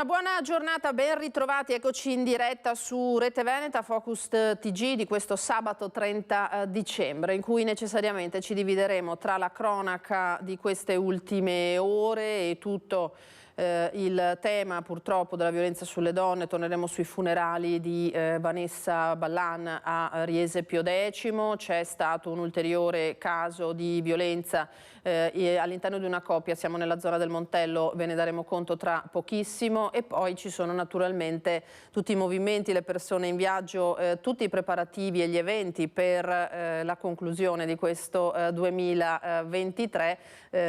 Una buona giornata, ben ritrovati, eccoci in diretta su Rete Veneta, Focus TG di questo sabato 30 dicembre, in cui necessariamente ci divideremo tra la cronaca di queste ultime ore e tutto il tema purtroppo della violenza sulle donne. Torneremo sui funerali di Vanessa Ballan a Riese Pio X. C'è stato un ulteriore caso di violenza all'interno di una coppia, siamo nella zona del Montello, ve ne daremo conto tra pochissimo, e poi ci sono naturalmente tutti i movimenti, le persone in viaggio, tutti i preparativi e gli eventi per la conclusione di questo 2023,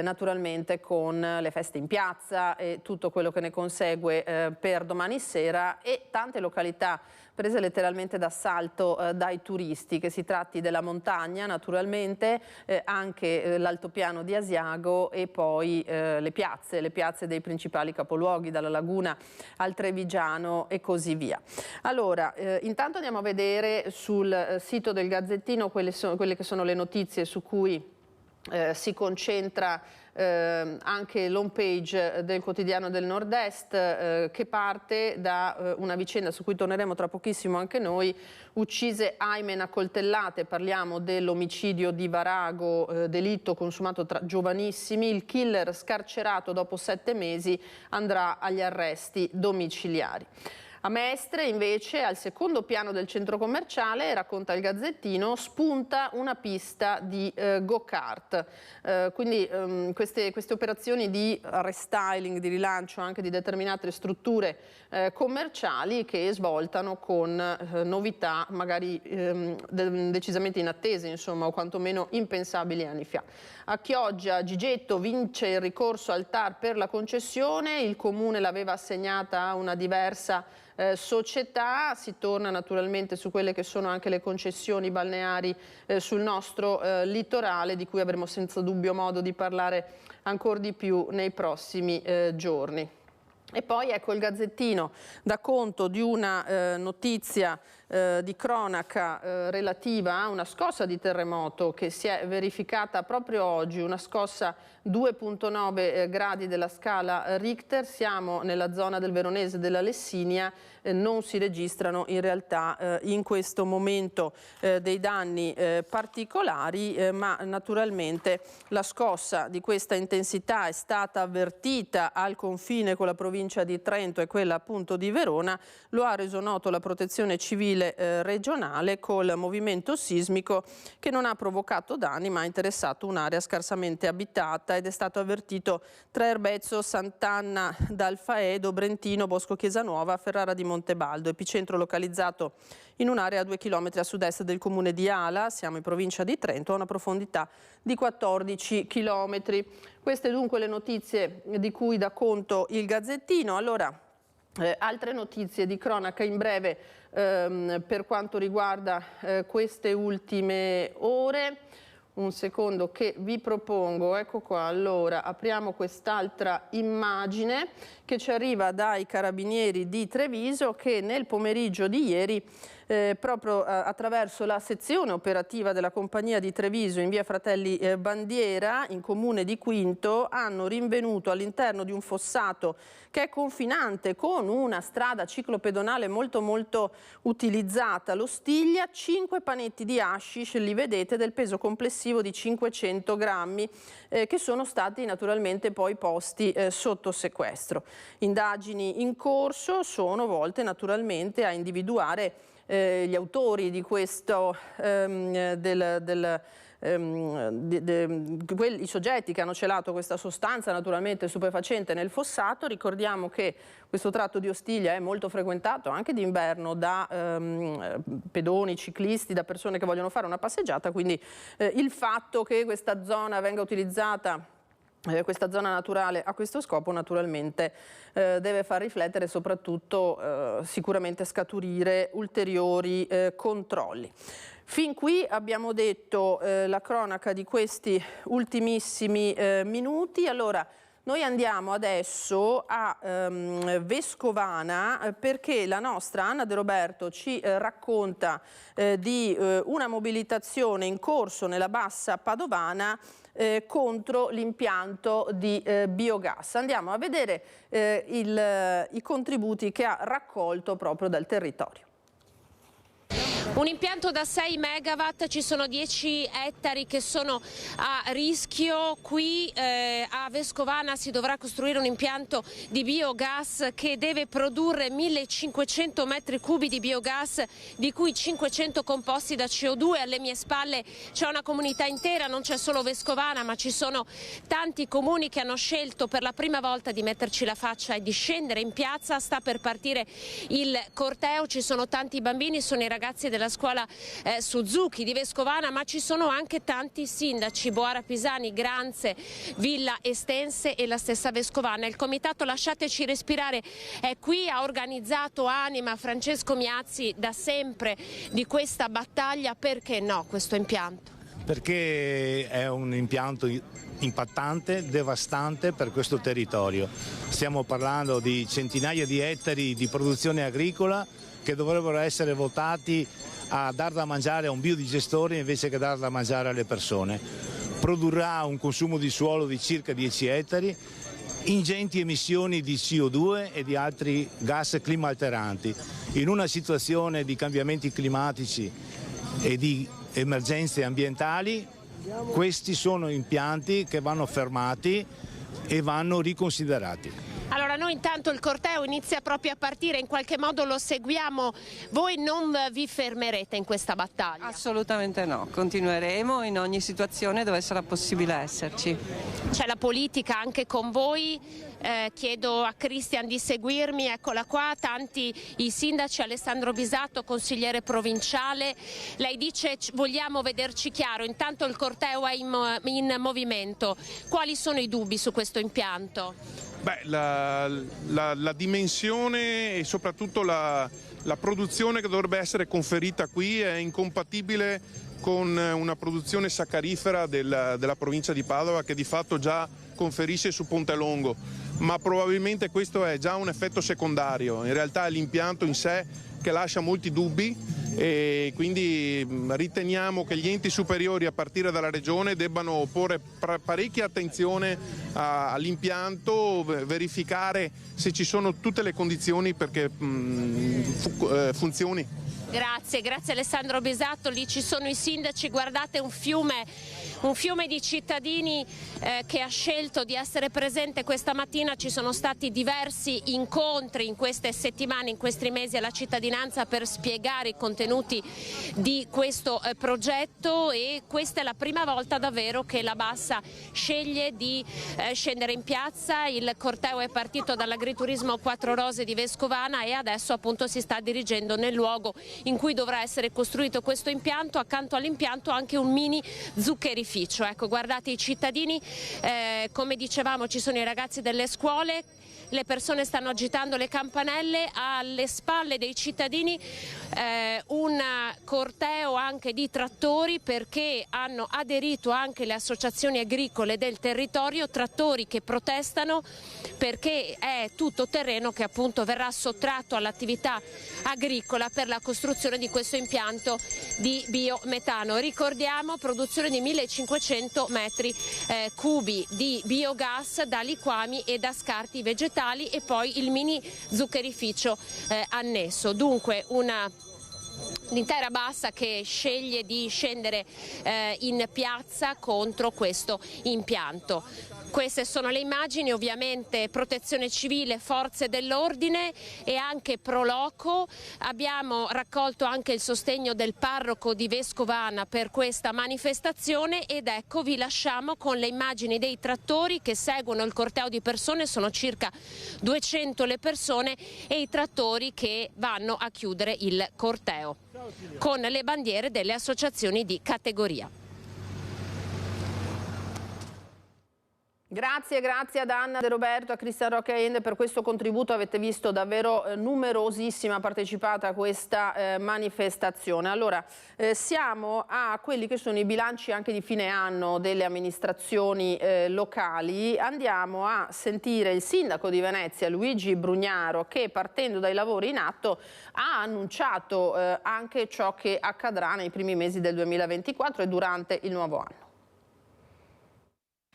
naturalmente con le feste in piazza e tutto quello che ne consegue per domani sera, e tante località prese letteralmente d'assalto dai turisti, che si tratti della montagna naturalmente, anche l'altopiano di Asiago e poi le piazze dei principali capoluoghi, dalla Laguna al Trevigiano e così via. Allora, intanto andiamo a vedere sul sito del Gazzettino quelle che sono le notizie su cui si concentra anche l'home page del Quotidiano del Nord-Est, che parte da una vicenda su cui torneremo tra pochissimo anche noi. Uccise Aymen a coltellate, parliamo dell'omicidio di Varago, delitto consumato tra giovanissimi. Il killer scarcerato dopo 7 mesi andrà agli arresti domiciliari. A Mestre invece, al secondo piano del centro commerciale, racconta il Gazzettino, spunta una pista di go-kart. Quindi queste operazioni di restyling, di rilancio anche di determinate strutture commerciali che svoltano con novità magari decisamente inattese, insomma, o quantomeno impensabili anni fa. A Chioggia, Gigetto vince il ricorso al TAR per la concessione, il comune l'aveva assegnata a una diversa società. Si torna naturalmente su quelle che sono anche le concessioni balneari sul nostro litorale, di cui avremo senza dubbio modo di parlare ancora di più nei prossimi giorni. E poi ecco il Gazzettino dà conto di una notizia di cronaca relativa a una scossa di terremoto che si è verificata proprio oggi, una scossa 2,9 gradi della scala Richter. Siamo nella zona del Veronese e della Lessinia, non si registrano in realtà in questo momento dei danni particolari, ma naturalmente la scossa di questa intensità è stata avvertita al confine con la provincia di Trento e quella appunto di Verona. Lo ha reso noto la Protezione Civile regionale col movimento sismico, che non ha provocato danni ma ha interessato un'area scarsamente abitata, ed è stato avvertito tra Erbezzo, Sant'Anna d'Alfaedo, Brentino, Bosco Chiesanuova, Ferrara di Montebaldo. Epicentro localizzato in un'area a 2 chilometri a sud-est del comune di Ala, siamo in provincia di Trento, a una profondità di 14 chilometri. Queste dunque le notizie di cui dà conto il Gazzettino. Allora, altre notizie di cronaca in breve per quanto riguarda queste ultime ore. Un secondo che vi propongo, ecco qua. Allora, apriamo quest'altra immagine che ci arriva dai Carabinieri di Treviso, che nel pomeriggio di ieri proprio attraverso la sezione operativa della compagnia di Treviso in via Fratelli Bandiera, in comune di Quinto, hanno rinvenuto all'interno di un fossato che è confinante con una strada ciclopedonale molto utilizzata, l'Ostiglia, 5 panetti di hashish, li vedete, del peso complessivo di 500 grammi, che sono stati naturalmente poi posti sotto sequestro. Indagini in corso sono volte naturalmente a individuare gli autori di questo, i soggetti che hanno celato questa sostanza naturalmente stupefacente nel fossato. Ricordiamo che questo tratto di Ostiglia è molto frequentato anche d'inverno da pedoni, ciclisti, da persone che vogliono fare una passeggiata, quindi il fatto che questa zona venga utilizzata, questa zona naturale, a questo scopo naturalmente deve far riflettere e soprattutto sicuramente scaturire ulteriori controlli. Fin qui abbiamo detto la cronaca di questi ultimissimi minuti. Allora, Noi andiamo adesso a Vescovana perché la nostra Anna De Roberto ci racconta di una mobilitazione in corso nella Bassa Padovana contro l'impianto di biogas. Andiamo a vedere i contributi che ha raccolto proprio dal territorio. Un impianto da 6 megawatt, ci sono 10 ettari che sono a rischio. Qui a Vescovana si dovrà costruire un impianto di biogas che deve produrre 1500 metri cubi di biogas, di cui 500 composti da CO2. Alle mie spalle c'è una comunità intera, non c'è solo Vescovana, ma ci sono tanti comuni che hanno scelto per la prima volta di metterci la faccia e di scendere in piazza. Sta per partire il corteo, ci sono tanti bambini, sono i ragazzi della scuola Suzuki di Vescovana, ma ci sono anche tanti sindaci: Boara Pisani, Granze, Villa Estense e la stessa Vescovana. Il comitato Lasciateci Respirare è qui, ha organizzato Anima, Francesco Miazzi, da sempre di questa battaglia. Perché no questo impianto? Perché è un impianto impattante, devastante per questo territorio. Stiamo parlando di centinaia di ettari di produzione agricola che dovrebbero essere votati a dar da mangiare a un biodigestore invece che dar da mangiare alle persone. Produrrà un consumo di suolo di circa 10 ettari, ingenti emissioni di CO2 e di altri gas climalteranti. In una situazione di cambiamenti climatici e di emergenze ambientali, questi sono impianti che vanno fermati e vanno riconsiderati. Allora, noi intanto il corteo inizia proprio a partire, in qualche modo lo seguiamo. Voi non vi fermerete in questa battaglia? Assolutamente no, continueremo in ogni situazione dove sarà possibile esserci. C'è la politica anche con voi, chiedo a Cristian di seguirmi, eccola qua, tanti i sindaci, Alessandro Bisato, consigliere provinciale. Lei dice vogliamo vederci chiaro, intanto il corteo è in movimento. Quali sono i dubbi su questo impianto? Beh, la dimensione e soprattutto la produzione che dovrebbe essere conferita qui è incompatibile con una produzione saccarifera della provincia di Padova, che di fatto già conferisce su Ponte Longo, ma probabilmente questo è già un effetto secondario. In realtà è l'impianto in sé che lascia molti dubbi e quindi riteniamo che gli enti superiori a partire dalla Regione debbano porre parecchia attenzione all'impianto, verificare se ci sono tutte le condizioni perché funzioni. Grazie Alessandro Bisato. Lì ci sono i sindaci, guardate un fiume di cittadini che ha scelto di essere presente questa mattina. Ci sono stati diversi incontri in queste settimane, in questi mesi alla cittadinanza per spiegare i contenuti di questo progetto, e questa è la prima volta davvero che la Bassa sceglie di scendere in piazza. Il corteo è partito dall'agriturismo Quattro Rose di Vescovana e adesso appunto si sta dirigendo nel luogo in cui dovrà essere costruito questo impianto. Accanto all'impianto anche un mini zuccherificio. Ecco, guardate i cittadini, come dicevamo ci sono i ragazzi delle scuole, le persone stanno agitando le campanelle, alle spalle dei cittadini un corteo anche di trattori, perché hanno aderito anche le associazioni agricole del territorio, trattori che protestano perché è tutto terreno che appunto verrà sottratto all'attività agricola per la costruzione di questo impianto di biometano. Ricordiamo, produzione di 1500 metri cubi di biogas da liquami e da scarti vegetali, e poi il mini zuccherificio annesso. Dunque l'intera Bassa che sceglie di scendere in piazza contro questo impianto. Queste sono le immagini, ovviamente Protezione Civile, Forze dell'Ordine e anche Proloco. Abbiamo raccolto anche il sostegno del parroco di Vescovana per questa manifestazione, ed ecco vi lasciamo con le immagini dei trattori che seguono il corteo di persone, sono circa 200 le persone e i trattori che vanno a chiudere il corteo con le bandiere delle associazioni di categoria. Grazie ad Anna De Roberto, a Cristian Roque Allende per questo contributo. Avete visto davvero numerosissima partecipata a questa manifestazione. Allora, siamo a quelli che sono i bilanci anche di fine anno delle amministrazioni locali. Andiamo a sentire il sindaco di Venezia, Luigi Brugnaro, che partendo dai lavori in atto ha annunciato anche ciò che accadrà nei primi mesi del 2024 e durante il nuovo anno.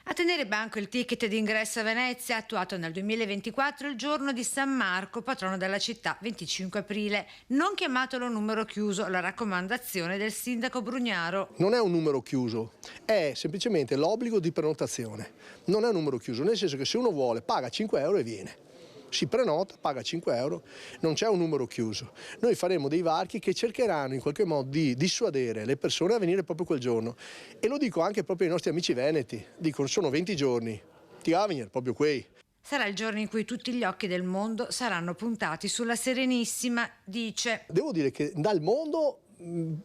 A tenere banco il ticket d'ingresso a Venezia, attuato nel 2024 il giorno di San Marco, patrono della città, 25 aprile. Non chiamatelo numero chiuso, la raccomandazione del sindaco Brugnaro. Non è un numero chiuso, è semplicemente l'obbligo di prenotazione. Non è un numero chiuso, nel senso che se uno vuole paga 5 euro e viene. Si prenota, paga 5 euro, non c'è un numero chiuso. Noi faremo dei varchi che cercheranno in qualche modo di dissuadere le persone a venire proprio quel giorno. E lo dico anche proprio ai nostri amici veneti, dicono sono 20 giorni, ti va a venire proprio qui. Sarà il giorno in cui tutti gli occhi del mondo saranno puntati sulla Serenissima, dice. Devo dire che dal mondo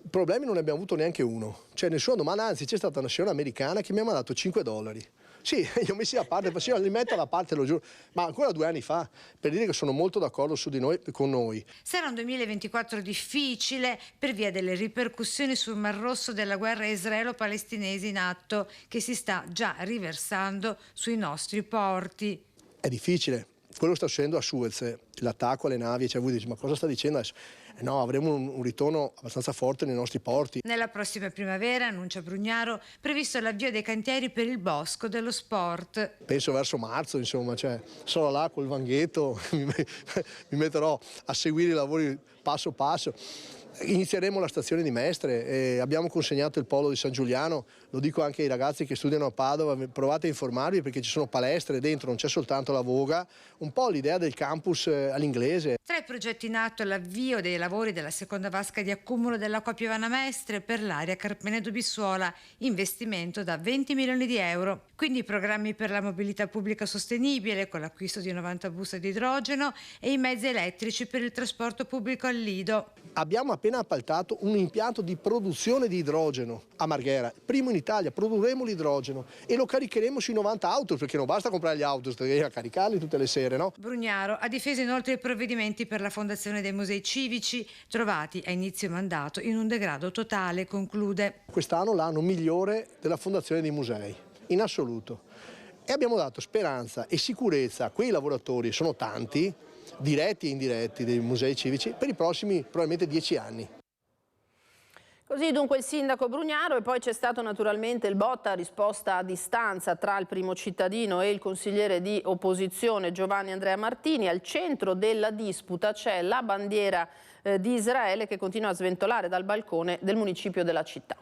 problemi non ne abbiamo avuto neanche uno. Cioè nessuna domanda, anzi c'è stata una signora americana che mi ha mandato $5. Sì, li ho messi a parte, sì, li metto da parte, lo giuro, ma ancora 2 anni fa, per dire che sono molto d'accordo su di noi, con noi. Sarà un 2024 difficile per via delle ripercussioni sul Mar Rosso della guerra israelo-palestinese in atto, che si sta già riversando sui nostri porti. È difficile, quello sta succedendo a Suez, l'attacco alle navi, cioè voi dite, ma cosa sta dicendo adesso? No, avremo un ritorno abbastanza forte nei nostri porti. Nella prossima primavera, annuncia Brugnaro, previsto l'avvio dei cantieri per il Bosco dello Sport. Penso verso marzo, insomma, cioè sarò là col vanghetto, mi metterò a seguire i lavori passo passo. Inizieremo la stazione di Mestre, abbiamo consegnato il polo di San Giuliano, lo dico anche ai ragazzi che studiano a Padova, provate a informarvi perché ci sono palestre dentro, non c'è soltanto la voga, un po' l'idea del campus all'inglese. Tra i progetti in atto l'avvio dei lavori della seconda vasca di accumulo dell'acqua Piovana Mestre per l'area Carpenedo-Bissuola, investimento da 20 milioni di euro. Quindi programmi per la mobilità pubblica sostenibile con l'acquisto di 90 buste di idrogeno e i mezzi elettrici per il trasporto pubblico al Lido. Abbiamo appena appaltato un impianto di produzione di idrogeno a Marghera, primo in Italia, produrremo l'idrogeno e lo caricheremo sui 90 autobus, perché non basta comprare gli autobus, devi caricarli tutte le sere, no? Brugnaro ha difeso inoltre i provvedimenti per la fondazione dei musei civici, trovati a inizio mandato in un degrado totale, conclude. Quest'anno l'anno migliore della fondazione dei musei, in assoluto. E abbiamo dato speranza e sicurezza a quei lavoratori, sono tanti, diretti e indiretti dei musei civici, per i prossimi probabilmente 10 anni. Così dunque il sindaco Brugnaro, e poi c'è stato naturalmente il botta risposta a distanza tra il primo cittadino e il consigliere di opposizione Giovanni Andrea Martini. Al centro della disputa c'è la bandiera di Israele che continua a sventolare dal balcone del municipio della città.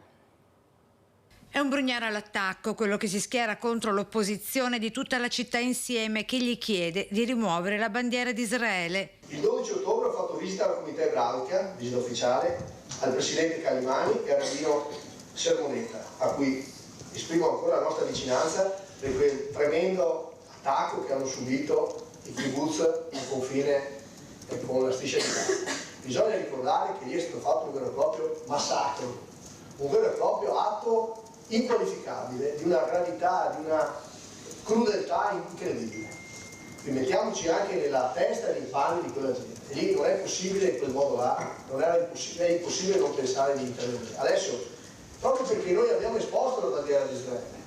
È un Brugnaro all'attacco, quello che si schiera contro l'opposizione di tutta la città insieme, che gli chiede di rimuovere la bandiera di Israele. Il 12 ottobre ho fatto visita alla comunità ebraica, visita ufficiale, al presidente Calimani e al rabbino Sermonetta, a cui esprimo ancora la nostra vicinanza per quel tremendo attacco che hanno subito i kibbutz al confine con la striscia di Gaza. Bisogna ricordare che lì è stato fatto un vero e proprio massacro, un vero e proprio atto inqualificabile, di una gravità, di una crudeltà incredibile. Quindi mettiamoci anche nella testa e nei panni di quella gente. E lì non è possibile in quel modo là, è impossibile non pensare di intervenire. Adesso, proprio perché noi abbiamo esposto la bandiera di Israele,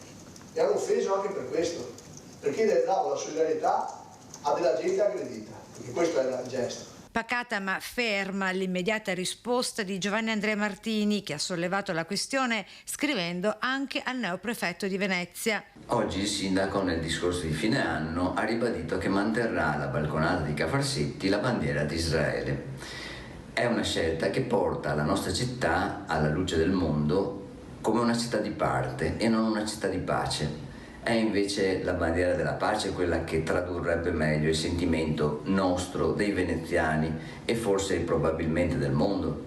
e hanno offeso anche per questo, perché davo la solidarietà a della gente aggredita, perché questo è il gesto. Pacata ma ferma l'immediata risposta di Giovanni Andrea Martini, che ha sollevato la questione scrivendo anche al neoprefetto di Venezia. Oggi il sindaco nel discorso di fine anno ha ribadito che manterrà alla balconata di Ca' Farsetti la bandiera di Israele. È una scelta che porta la nostra città alla luce del mondo come una città di parte e non una città di pace. È invece la bandiera della pace quella che tradurrebbe meglio il sentimento nostro, dei veneziani e forse probabilmente del mondo.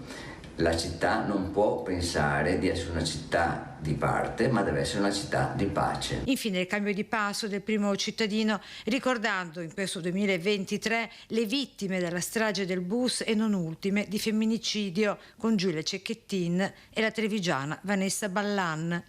La città non può pensare di essere una città di parte, ma deve essere una città di pace. Infine il cambio di passo del primo cittadino, ricordando in questo 2023 le vittime della strage del bus e non ultime di femminicidio, con Giulia Cecchettin e la trevigiana Vanessa Ballan.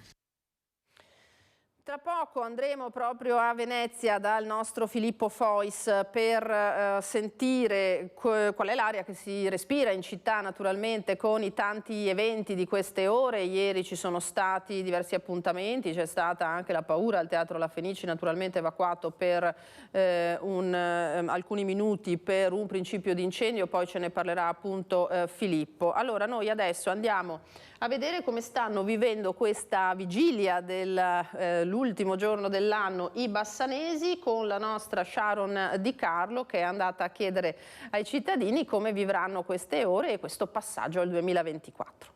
Tra poco andremo proprio a Venezia dal nostro Filippo Fois per sentire qual è l'aria che si respira in città, naturalmente con i tanti eventi di queste ore. Ieri ci sono stati diversi appuntamenti, c'è stata anche la paura al Teatro La Fenice, naturalmente evacuato per alcuni minuti per un principio di incendio, poi ce ne parlerà appunto Filippo. Allora noi adesso andiamo a vedere come stanno vivendo questa vigilia dell'ultimo giorno dell'anno i bassanesi con la nostra Sharon Di Carlo, che è andata a chiedere ai cittadini come vivranno queste ore e questo passaggio al 2024.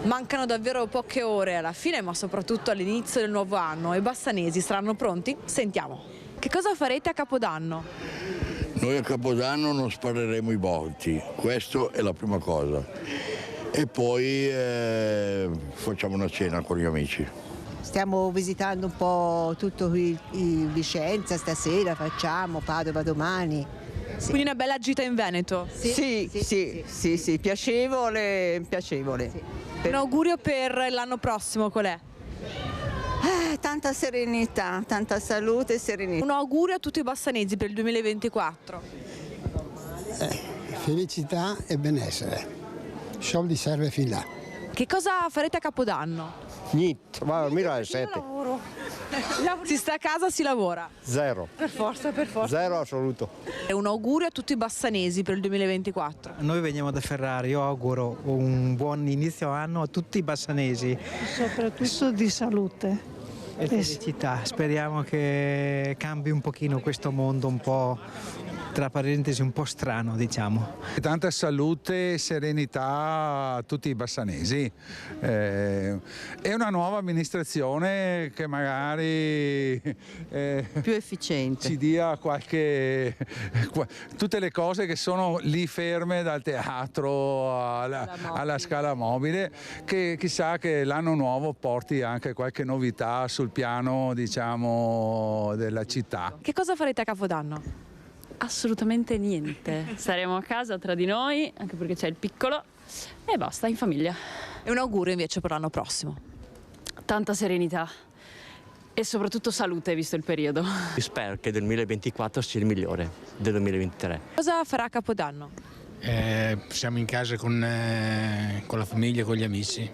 Mancano davvero poche ore alla fine, ma soprattutto all'inizio del nuovo anno. I bassanesi saranno pronti? Sentiamo. Che cosa farete a Capodanno? Noi a Capodanno non spareremo i morti, questa è la prima cosa. E poi facciamo una cena con gli amici. Stiamo visitando un po' tutto qui in Vicenza, stasera facciamo, Padova domani. Sì. Quindi una bella gita in Veneto? Sì, piacevole. Sì. Un augurio per l'anno prossimo qual è? Tanta serenità, tanta salute e serenità. Un augurio a tutti i bassanesi per il 2024. Felicità e benessere. Soldi serve fin là. Che cosa farete a Capodanno? Niente, va a dormire alle 7. Lavoro. Si sta a casa, si lavora? Zero. Per forza. Zero assoluto. Un augurio a tutti i bassanesi per il 2024. Noi veniamo da Ferrari, io auguro un buon inizio anno a tutti i bassanesi. Soprattutto di salute. E felicità, speriamo che cambi un pochino questo mondo un po', tra parentesi, un po' strano, diciamo. Tanta salute e serenità a tutti i bassanesi. È una nuova amministrazione che magari più efficiente. Ci dia tutte le cose che sono lì ferme, dal teatro alla Scala Mobile, che chissà che l'anno nuovo porti anche qualche novità sul piano, diciamo, della città. Che cosa farete a Capodanno? Assolutamente niente, staremo a casa tra di noi, anche perché c'è il piccolo, e basta, in famiglia. E un augurio invece per l'anno prossimo? Tanta serenità e soprattutto salute, visto il periodo. Spero che del 2024 sia il migliore del 2023. Cosa farà a Capodanno? Siamo in casa con la famiglia e con gli amici.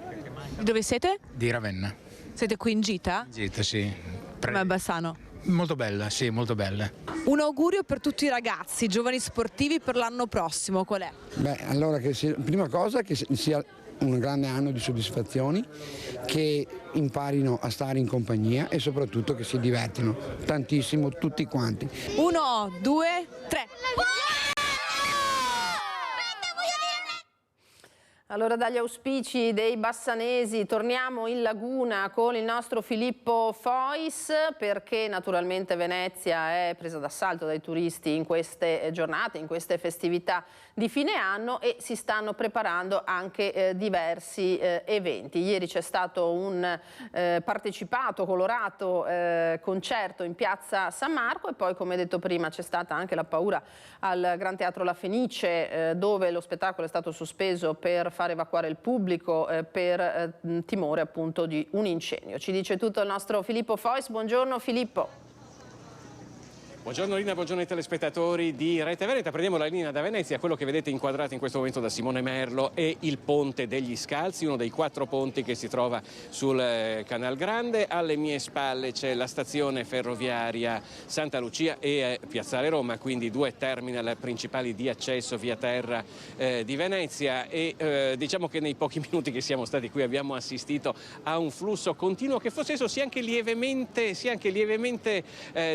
Dove siete? Di Ravenna. Siete qui in gita? Gita, sì. Come a Bassano? Molto bella, sì, molto bella. Un augurio per tutti i ragazzi, giovani sportivi per l'anno prossimo, qual è? Allora, prima cosa che sia un grande anno di soddisfazioni, che imparino a stare in compagnia e soprattutto che si divertino tantissimo tutti quanti. 1, 2, 3. Allora dagli auspici dei bassanesi torniamo in laguna con il nostro Filippo Fois, perché naturalmente Venezia è presa d'assalto dai turisti in queste giornate, in queste festività di fine anno, e si stanno preparando anche diversi eventi. Ieri c'è stato un partecipato, colorato concerto in piazza San Marco, e poi, come detto prima, c'è stata anche la paura al Gran Teatro La Fenice, dove lo spettacolo è stato sospeso per far evacuare il pubblico per timore appunto di un incendio. Ci dice tutto il nostro Filippo Fois. Buongiorno Filippo. Buongiorno Lina, buongiorno ai telespettatori di Rete Veneta. Prendiamo la linea da Venezia. Quello che vedete inquadrato in questo momento da Simone Merlo è il Ponte degli Scalzi, uno dei 4 ponti che si trova sul Canal Grande. Alle mie spalle c'è la stazione ferroviaria Santa Lucia e Piazzale Roma, quindi 2 terminal principali di accesso via terra di Venezia, e diciamo che nei pochi minuti che siamo stati qui abbiamo assistito a un flusso continuo che forse sia anche lievemente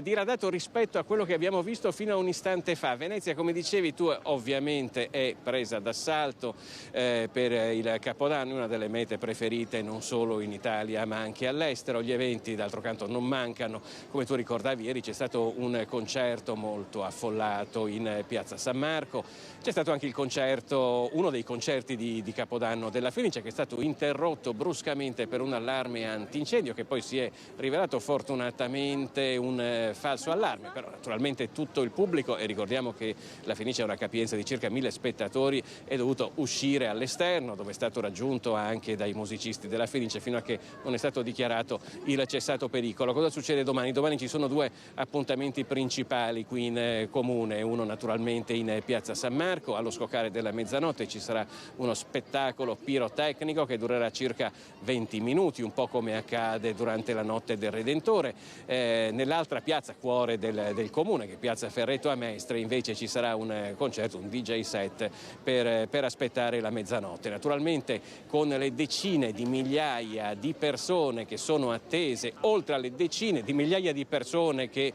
diradato rispetto a quello che abbiamo visto fino a un istante fa. Venezia, come dicevi tu, ovviamente è presa d'assalto per il Capodanno, una delle mete preferite non solo in Italia ma anche all'estero. Gli eventi d'altro canto non mancano, come tu ricordavi ieri c'è stato un concerto molto affollato in piazza San Marco, c'è stato anche il concerto, uno dei concerti di Capodanno della Fenice, che è stato interrotto bruscamente per un allarme antincendio che poi si è rivelato fortunatamente un falso allarme, però naturalmente tutto il pubblico, e ricordiamo che la Fenice ha una capienza di circa 1000 spettatori, è dovuto uscire all'esterno, dove è stato raggiunto anche dai musicisti della Fenice fino a che non è stato dichiarato il cessato pericolo. Cosa succede domani? Domani ci sono 2 appuntamenti principali qui in comune, uno naturalmente in piazza San Marco, allo scoccare della mezzanotte ci sarà uno spettacolo pirotecnico che durerà circa 20 minuti, un po' come accade durante la notte del Redentore. Nell'altra piazza, cuore del comune, che è piazza Ferretto a Mestre, invece ci sarà un concerto, un DJ set per aspettare la mezzanotte. Naturalmente con le decine di migliaia di persone che sono attese, oltre alle decine di migliaia di persone che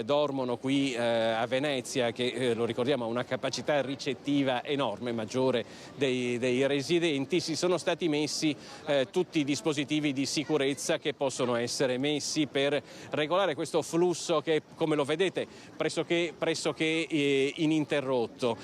dormono qui a Venezia, che lo ricordiamo ha una capacità ricettiva enorme, maggiore dei residenti, si sono stati messi tutti i dispositivi di sicurezza che possono essere messi per regolare questo flusso che, come lo vedete, pressoché ininterrotto.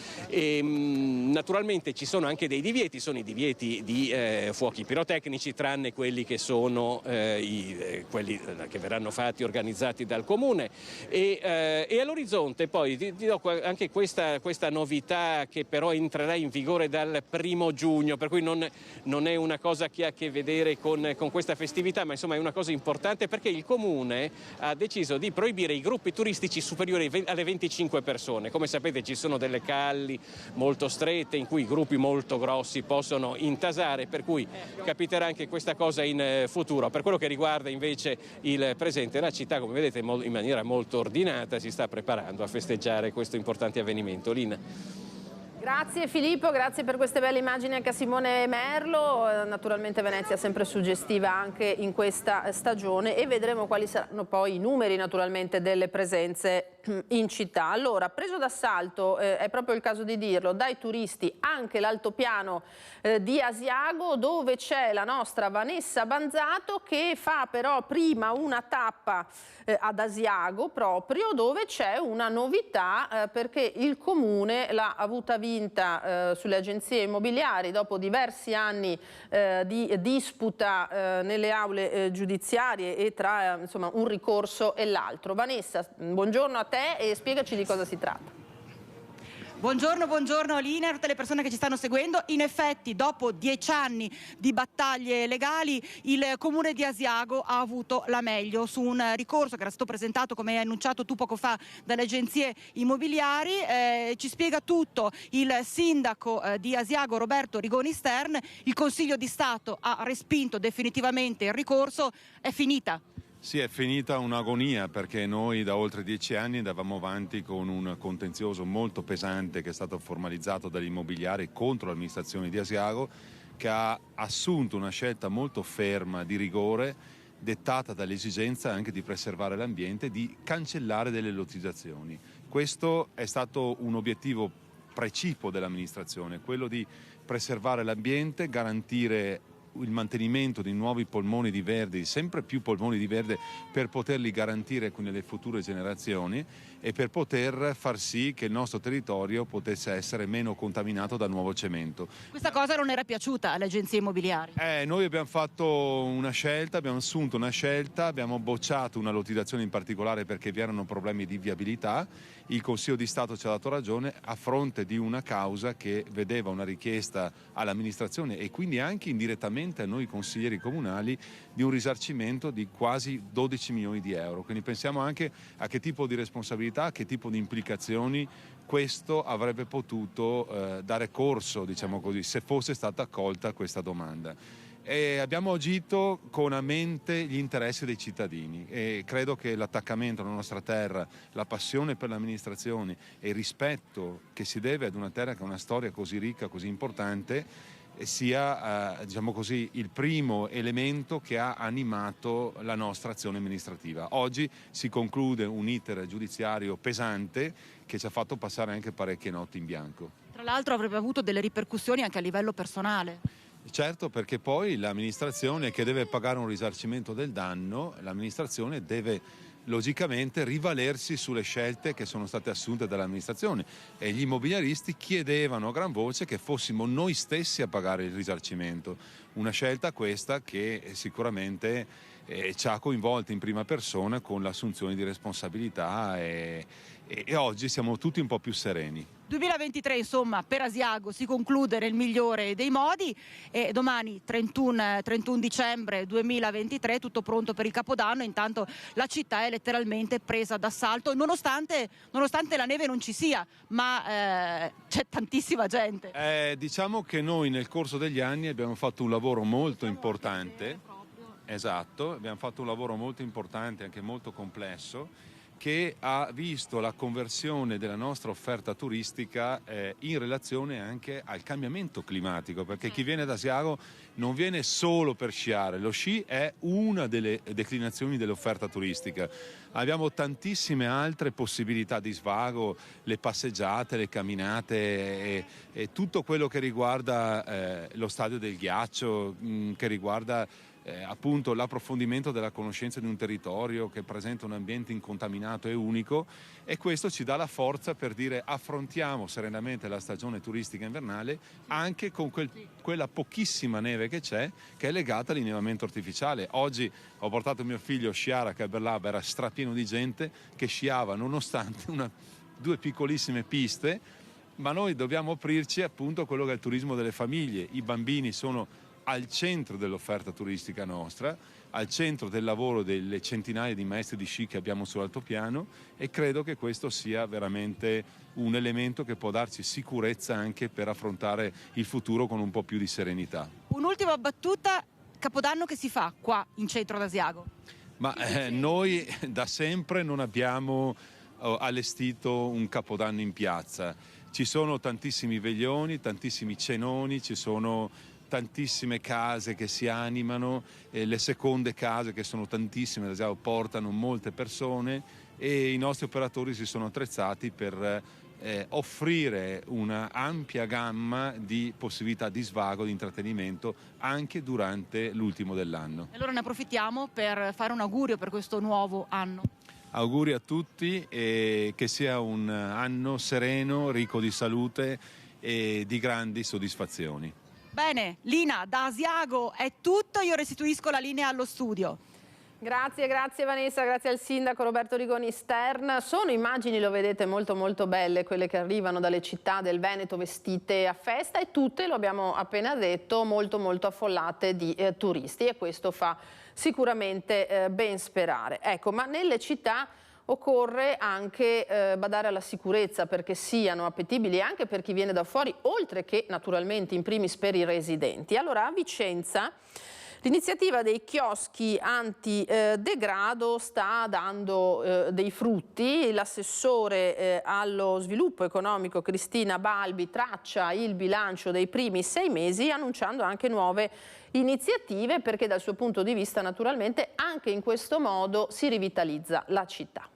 Naturalmente ci sono anche dei divieti, sono i divieti di fuochi pirotecnici, tranne quelli che sono quelli che verranno fatti, organizzati dal comune, e all'orizzonte poi ti do anche questa novità che però entrerà in vigore dal 1° giugno, per cui non è una cosa che ha a che vedere con questa festività, ma insomma è una cosa importante, perché il comune ha deciso di proibire i gruppi turistici superiori alle 25 persone. Come sapete ci sono delle calli molto strette in cui gruppi molto grossi possono intasare, per cui capiterà anche questa cosa in futuro. Per quello che riguarda invece il presente, la città, come vedete, in maniera molto ordinata si sta preparando a festeggiare questo importante avvenimento. Lina. Grazie Filippo, grazie per queste belle immagini anche a Simone Merlo. Naturalmente Venezia è sempre suggestiva anche in questa stagione, e vedremo quali saranno poi i numeri naturalmente delle presenze in città. Allora, preso d'assalto, è proprio il caso di dirlo, dai turisti anche l'altopiano di Asiago, dove c'è la nostra Vanessa Banzato, che fa però prima una tappa ad Asiago proprio, dove c'è una novità, perché il comune l'ha avuta vinta sulle agenzie immobiliari dopo diversi anni di disputa nelle aule giudiziarie e tra insomma un ricorso e l'altro. Vanessa, buongiorno a te e spiegaci di cosa si tratta. Buongiorno Lina e a tutte le persone che ci stanno seguendo. In effetti, dopo 10 anni di battaglie legali, il comune di Asiago ha avuto la meglio su un ricorso che era stato presentato, come hai annunciato tu poco fa, dalle agenzie immobiliari. Ci spiega tutto il sindaco di Asiago, Roberto Rigoni Stern. Il Consiglio di Stato ha respinto definitivamente il ricorso. È finita. Sì, è finita un'agonia, perché noi da oltre 10 anni andavamo avanti con un contenzioso molto pesante che è stato formalizzato dagli immobiliari contro l'amministrazione di Asiago, che ha assunto una scelta molto ferma di rigore, dettata dall'esigenza anche di preservare l'ambiente, di cancellare delle lottizzazioni. Questo è stato un obiettivo precipuo dell'amministrazione, quello di preservare l'ambiente, garantire il mantenimento di nuovi polmoni di verde, sempre più polmoni di verde, per poterli garantire quindi alle future generazioni e per poter far sì che il nostro territorio potesse essere meno contaminato da nuovo cemento. Questa cosa non era piaciuta alle agenzie immobiliari? Noi abbiamo fatto una scelta, abbiamo assunto una scelta, abbiamo bocciato una lottizzazione in particolare perché vi erano problemi di viabilità. Il Consiglio di Stato ci ha dato ragione a fronte di una causa che vedeva una richiesta all'amministrazione e quindi anche indirettamente a noi consiglieri comunali di un risarcimento di quasi 12 milioni di euro. Quindi pensiamo anche a che tipo di responsabilità, a che tipo di implicazioni questo avrebbe potuto dare corso, diciamo così, se fosse stata accolta questa domanda. E abbiamo agito con a mente gli interessi dei cittadini e credo che l'attaccamento alla nostra terra, la passione per l'amministrazione e il rispetto che si deve ad una terra che ha una storia così ricca, così importante, sia diciamo così, il primo elemento che ha animato la nostra azione amministrativa. Oggi si conclude un iter giudiziario pesante che ci ha fatto passare anche parecchie notti in bianco. Tra l'altro avrebbe avuto delle ripercussioni anche a livello personale. Certo, perché poi l'amministrazione che deve pagare un risarcimento del danno, l'amministrazione deve logicamente rivalersi sulle scelte che sono state assunte dall'amministrazione e gli immobiliaristi chiedevano a gran voce che fossimo noi stessi a pagare il risarcimento. Una scelta questa che sicuramente ci ha coinvolti in prima persona con l'assunzione di responsabilità e oggi siamo tutti un po' più sereni. 2023 insomma per Asiago si conclude nel migliore dei modi e domani 31 dicembre 2023 tutto pronto per il Capodanno. Intanto la città è letteralmente presa d'assalto nonostante la neve non ci sia, ma c'è tantissima gente. Diciamo che noi nel corso degli anni abbiamo fatto un lavoro molto importante, esatto, abbiamo fatto un lavoro molto importante, anche molto complesso, che ha visto la conversione della nostra offerta turistica in relazione anche al cambiamento climatico, perché chi viene da Asiago non viene solo per sciare, lo sci è una delle declinazioni dell'offerta turistica. Abbiamo tantissime altre possibilità di svago, le passeggiate, le camminate e tutto quello che riguarda lo stadio del ghiaccio, che riguarda appunto l'approfondimento della conoscenza di un territorio che presenta un ambiente incontaminato e unico, e questo ci dà la forza per dire affrontiamo serenamente la stagione turistica invernale anche con quella pochissima neve che c'è, che è legata all'innevamento artificiale. Oggi ho portato mio figlio a sciare a Caberlab, era strapieno di gente che sciava nonostante due piccolissime piste, ma noi dobbiamo aprirci appunto a quello che è il turismo delle famiglie. I bambini sono al centro dell'offerta turistica nostra, al centro del lavoro delle centinaia di maestri di sci che abbiamo sull'altopiano, e credo che questo sia veramente un elemento che può darci sicurezza anche per affrontare il futuro con un po' più di serenità. Un'ultima battuta: Capodanno che si fa qua in centro ad Asiago? Ma noi da sempre non abbiamo allestito un Capodanno in piazza. Ci sono tantissimi veglioni, tantissimi cenoni, ci sono tantissime case che si animano, le seconde case, che sono tantissime, portano molte persone, e i nostri operatori si sono attrezzati per offrire una ampia gamma di possibilità di svago, di intrattenimento anche durante l'ultimo dell'anno. Allora ne approfittiamo per fare un augurio per questo nuovo anno. Auguri a tutti e che sia un anno sereno, ricco di salute e di grandi soddisfazioni. Bene, Lina, da Asiago è tutto, io restituisco la linea allo studio. Grazie Vanessa, grazie al sindaco Roberto Rigoni Stern. Sono immagini, lo vedete, molto molto belle, quelle che arrivano dalle città del Veneto vestite a festa, e tutte, lo abbiamo appena detto, molto molto affollate di turisti, e questo fa sicuramente ben sperare. Ecco, ma nelle città occorre anche badare alla sicurezza, perché siano appetibili anche per chi viene da fuori, oltre che naturalmente in primis per i residenti. Allora a Vicenza l'iniziativa dei chioschi antidegrado sta dando dei frutti. L'assessore allo sviluppo economico Cristina Balbi traccia il bilancio dei primi 6 mesi, annunciando anche nuove iniziative, perché dal suo punto di vista naturalmente anche in questo modo si rivitalizza la città.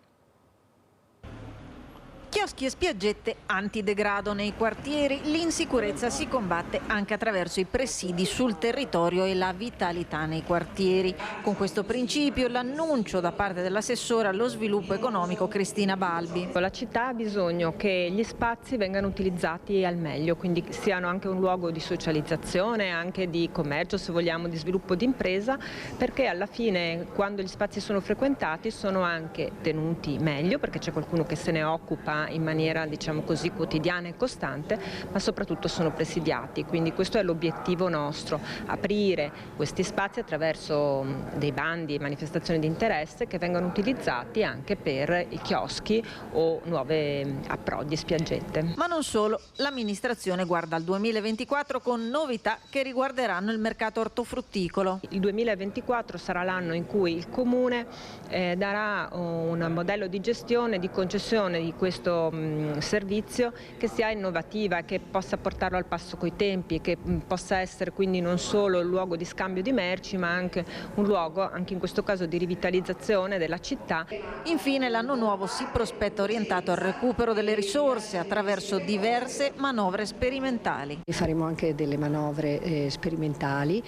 Chioschi e spiaggette antidegrado nei quartieri, l'insicurezza si combatte anche attraverso i presidi sul territorio e la vitalità nei quartieri. Con questo principio l'annuncio da parte dell'assessore allo sviluppo economico Cristina Balbi. La città ha bisogno che gli spazi vengano utilizzati al meglio, quindi siano anche un luogo di socializzazione, anche di commercio, se vogliamo, di sviluppo di impresa, perché alla fine quando gli spazi sono frequentati sono anche tenuti meglio, perché c'è qualcuno che se ne occupa in maniera, diciamo così, quotidiana e costante, ma soprattutto sono presidiati. Quindi questo è l'obiettivo nostro, aprire questi spazi attraverso dei bandi e manifestazioni di interesse che vengano utilizzati anche per i chioschi o nuove approdi e spiaggette. Ma non solo, l'amministrazione guarda al 2024 con novità che riguarderanno il mercato ortofrutticolo. Il 2024 sarà l'anno in cui il Comune darà un modello di gestione, di concessione di questo servizio che sia innovativa, che possa portarlo al passo coi tempi e che possa essere quindi non solo il luogo di scambio di merci, ma anche un luogo, anche in questo caso, di rivitalizzazione della città. Infine l'anno nuovo si prospetta orientato al recupero delle risorse attraverso diverse manovre sperimentali. Faremo anche delle manovre sperimentali,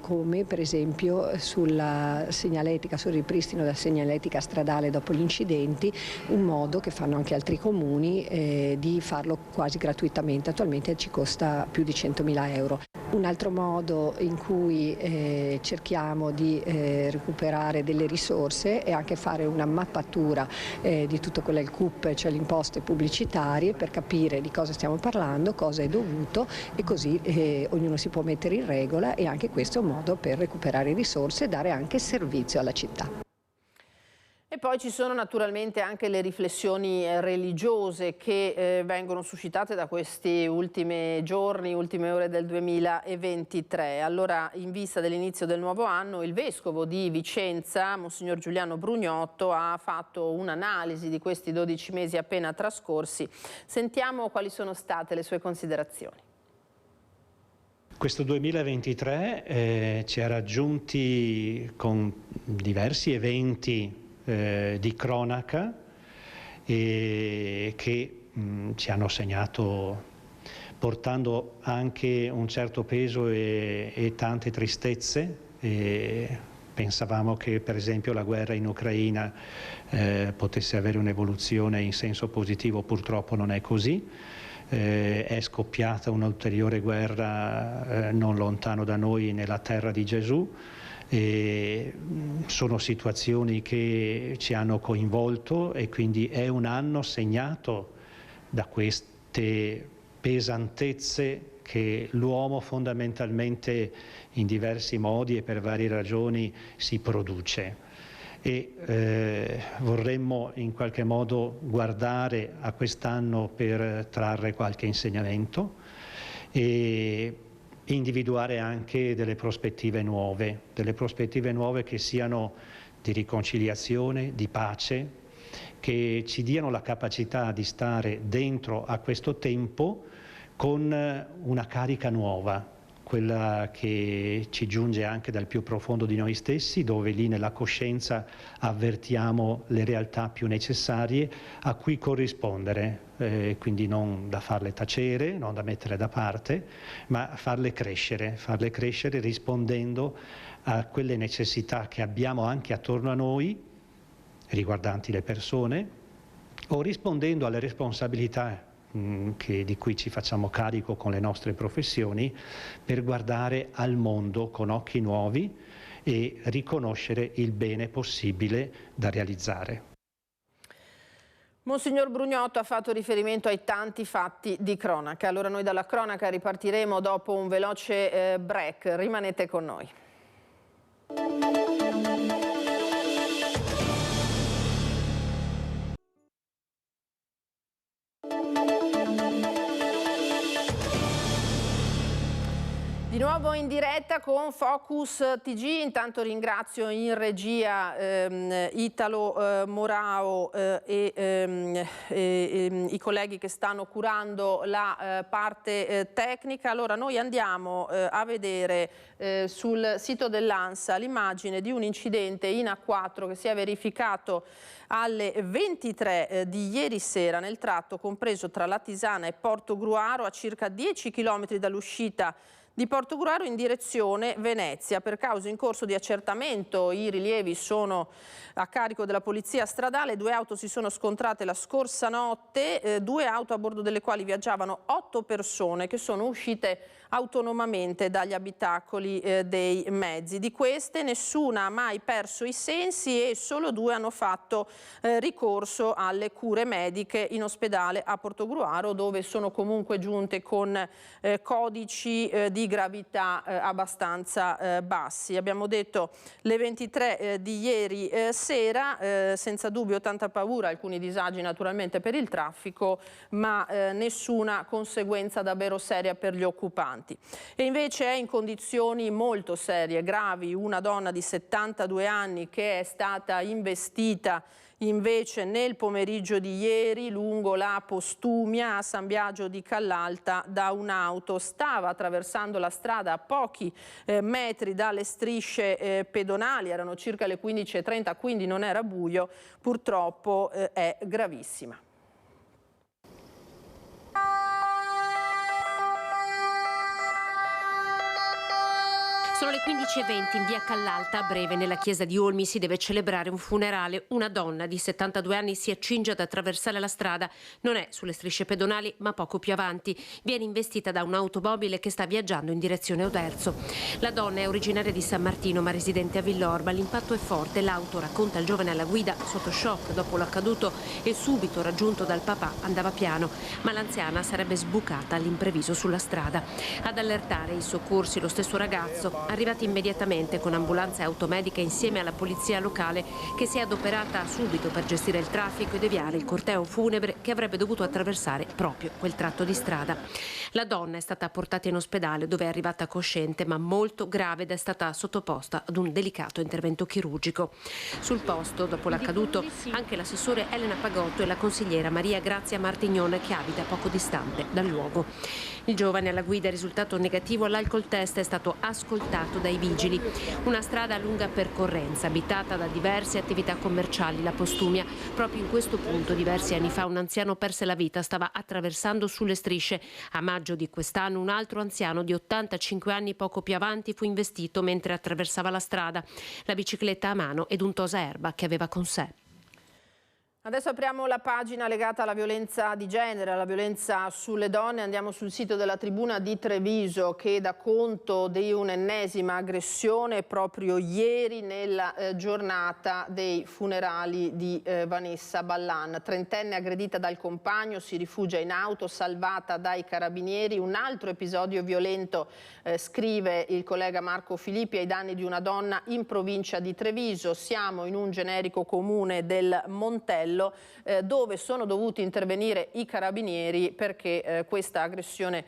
come per esempio sulla segnaletica, sul ripristino della segnaletica stradale dopo gli incidenti, un modo che fanno anche altri comuni, di farlo quasi gratuitamente. Attualmente ci costa più di 100.000 euro. Un altro modo in cui cerchiamo di recuperare delle risorse è anche fare una mappatura di tutto quello che è il CUP, cioè le imposte pubblicitarie, per capire di cosa stiamo parlando, cosa è dovuto, e così ognuno si può mettere in regola, e anche questo è un modo per recuperare risorse e dare anche servizio alla città. E poi ci sono naturalmente anche le riflessioni religiose che vengono suscitate da questi ultimi giorni, ultime ore del 2023. Allora, in vista dell'inizio del nuovo anno, il vescovo di Vicenza, Monsignor Giuliano Brugnotto, ha fatto un'analisi di questi 12 mesi appena trascorsi. Sentiamo quali sono state le sue considerazioni. Questo 2023 ci ha raggiunti con diversi eventi di cronaca che ci hanno segnato, portando anche un certo peso e tante tristezze. Pensavamo che per esempio la guerra in Ucraina potesse avere un'evoluzione in senso positivo, purtroppo non è così. È scoppiata un'ulteriore guerra non lontano da noi, nella terra di Gesù. E sono situazioni che ci hanno coinvolto, e quindi è un anno segnato da queste pesantezze che l'uomo fondamentalmente in diversi modi e per varie ragioni si produce. E vorremmo in qualche modo guardare a quest'anno per trarre qualche insegnamento e individuare anche delle prospettive nuove che siano di riconciliazione, di pace, che ci diano la capacità di stare dentro a questo tempo con una carica nuova, quella che ci giunge anche dal più profondo di noi stessi, dove lì nella coscienza avvertiamo le realtà più necessarie a cui corrispondere, quindi non da farle tacere, non da mettere da parte, ma farle crescere rispondendo a quelle necessità che abbiamo anche attorno a noi, riguardanti le persone, o rispondendo alle responsabilità di cui ci facciamo carico con le nostre professioni, per guardare al mondo con occhi nuovi e riconoscere il bene possibile da realizzare. Monsignor Brugnotto ha fatto riferimento ai tanti fatti di cronaca. Allora noi dalla cronaca ripartiremo dopo un veloce break. Rimanete con noi. Di nuovo in diretta con Focus TG, intanto ringrazio in regia Italo Morao e i colleghi che stanno curando la parte tecnica. Allora noi andiamo a vedere sul sito dell'ANSA l'immagine di un incidente in A4 che si è verificato alle 23 di ieri sera nel tratto compreso tra Latisana e Portogruaro, a circa 10 km dall'uscita di Portogruaro in direzione Venezia. Per cause in corso di accertamento, i rilievi sono a carico della polizia stradale. 2 auto si sono scontrate la scorsa notte, 2 auto a bordo delle quali viaggiavano 8 persone che sono uscite autonomamente dagli abitacoli dei mezzi. Di queste nessuna ha mai perso i sensi e solo 2 hanno fatto ricorso alle cure mediche in ospedale a Portogruaro, dove sono comunque giunte con codici di gravità abbastanza bassi. Abbiamo detto le 23 di ieri sera, senza dubbio tanta paura, alcuni disagi naturalmente per il traffico, ma nessuna conseguenza davvero seria per gli occupanti. E invece è in condizioni molto serie, gravi, una donna di 72 anni che è stata investita invece nel pomeriggio di ieri lungo la Postumia a San Biagio di Callalta da un'auto. Stava attraversando la strada a pochi metri dalle strisce pedonali, erano circa le 15:30, quindi non era buio. Purtroppo è gravissima. Sono le 15:20 in via Callalta, a breve nella chiesa di Olmi si deve celebrare un funerale. Una donna di 72 anni si accinge ad attraversare la strada, non è sulle strisce pedonali ma poco più avanti. Viene investita da un'automobile che sta viaggiando in direzione Oderzo. La donna è originaria di San Martino ma residente a Villorba. L'impatto è forte, l'auto, racconta il giovane alla guida, sotto shock dopo l'accaduto e subito raggiunto dal papà, andava piano, ma l'anziana sarebbe sbucata all'improvviso sulla strada. Ad allertare i soccorsi lo stesso ragazzo, arrivati immediatamente con ambulanza e automedica insieme alla polizia locale che si è adoperata subito per gestire il traffico e deviare il corteo funebre che avrebbe dovuto attraversare proprio quel tratto di strada. La donna è stata portata in ospedale dove è arrivata cosciente ma molto grave ed è stata sottoposta ad un delicato intervento chirurgico. Sul posto, dopo l'accaduto, anche l'assessore Elena Pagotto e la consigliera Maria Grazia Martignone che abita poco distante dal luogo. Il giovane alla guida è risultato negativo all'alcol test, è stato ascoltato dai vigili. Una strada a lunga percorrenza, abitata da diverse attività commerciali, la Postumia. Proprio in questo punto, diversi anni fa, un anziano perse la vita, stava attraversando sulle strisce. A maggio di quest'anno un altro anziano di 85 anni poco più avanti fu investito mentre attraversava la strada. La bicicletta a mano ed un tosa erba che aveva con sé. Adesso apriamo la pagina legata alla violenza di genere, alla violenza sulle donne. Andiamo sul sito della Tribuna di Treviso che dà conto di un'ennesima aggressione proprio ieri nella giornata dei funerali di Vanessa Ballan. Trentenne aggredita dal compagno, si rifugia in auto, salvata dai carabinieri. Un altro episodio violento, scrive il collega Marco Filippi, ai danni di una donna in provincia di Treviso. Siamo in un generico comune del Montello dove sono dovuti intervenire i carabinieri perché questa aggressione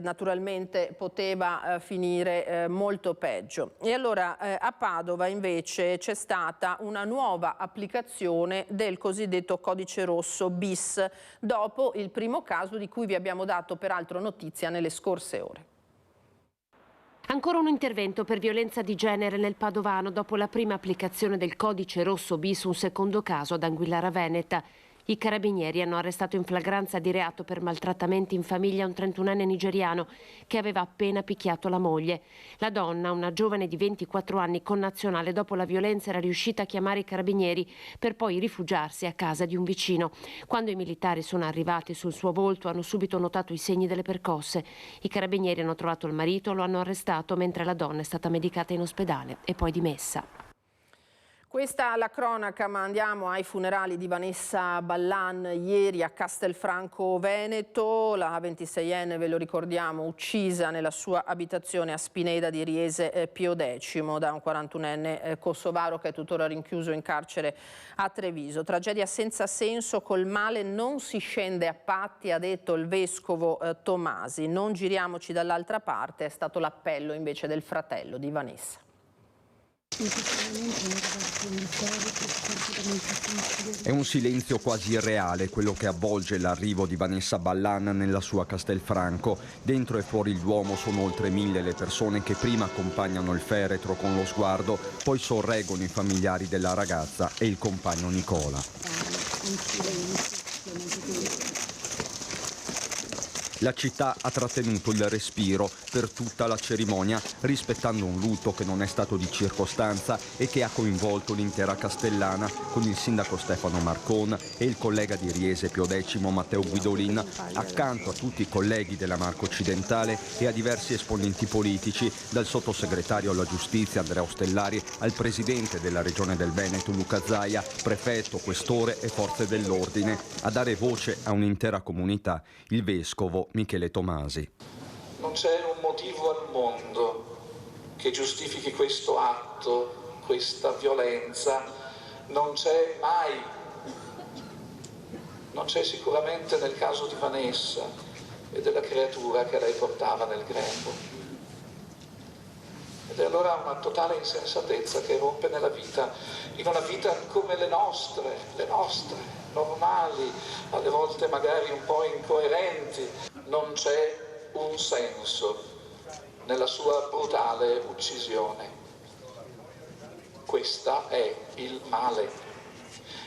naturalmente poteva finire molto peggio. E allora a Padova invece c'è stata una nuova applicazione del cosiddetto codice rosso bis dopo il primo caso di cui vi abbiamo dato peraltro notizia nelle scorse ore. Ancora un intervento per violenza di genere nel Padovano dopo la prima applicazione del codice rosso bis, un secondo caso ad Anguillara Veneta. I carabinieri hanno arrestato in flagranza di reato per maltrattamenti in famiglia un 31enne nigeriano che aveva appena picchiato la moglie. La donna, una giovane di 24 anni connazionale, dopo la violenza era riuscita a chiamare i carabinieri per poi rifugiarsi a casa di un vicino. Quando i militari sono arrivati sul suo volto hanno subito notato i segni delle percosse. I carabinieri hanno trovato il marito, lo hanno arrestato mentre la donna è stata medicata in ospedale e poi dimessa. Questa è la cronaca, ma andiamo ai funerali di Vanessa Ballan ieri a Castelfranco Veneto. La 26enne, ve lo ricordiamo, uccisa nella sua abitazione a Spineda di Riese Pio X da un 41enne kosovaro che è tuttora rinchiuso in carcere a Treviso. Tragedia senza senso, col male non si scende a patti, ha detto il vescovo Tomasi. Non giriamoci dall'altra parte, è stato l'appello invece del fratello di Vanessa. È un silenzio quasi irreale quello che avvolge l'arrivo di Vanessa Ballan nella sua Castelfranco. Dentro e fuori il Duomo sono oltre 1000 le persone che prima accompagnano il feretro con lo sguardo, poi sorreggono i familiari della ragazza e il compagno Nicola. La città ha trattenuto il respiro per tutta la cerimonia, rispettando un lutto che non è stato di circostanza e che ha coinvolto l'intera Castellana, con il sindaco Stefano Marcon e il collega di Riese Pio X Matteo Guidolin, accanto a tutti i colleghi della Marca Occidentale e a diversi esponenti politici, dal sottosegretario alla giustizia Andrea Ostellari al presidente della regione del Veneto Luca Zaia, prefetto, questore e forze dell'ordine, a dare voce a un'intera comunità, il vescovo Michele Tomasi. Non c'è un motivo al mondo che giustifichi questo atto, questa violenza, non c'è mai, non c'è sicuramente nel caso di Vanessa e della creatura che lei portava nel grembo. Ed è allora una totale insensatezza che rompe nella vita, in una vita come le nostre, normali, alle volte magari un po' incoerenti. Non c'è un senso nella sua brutale uccisione. Questa è il male.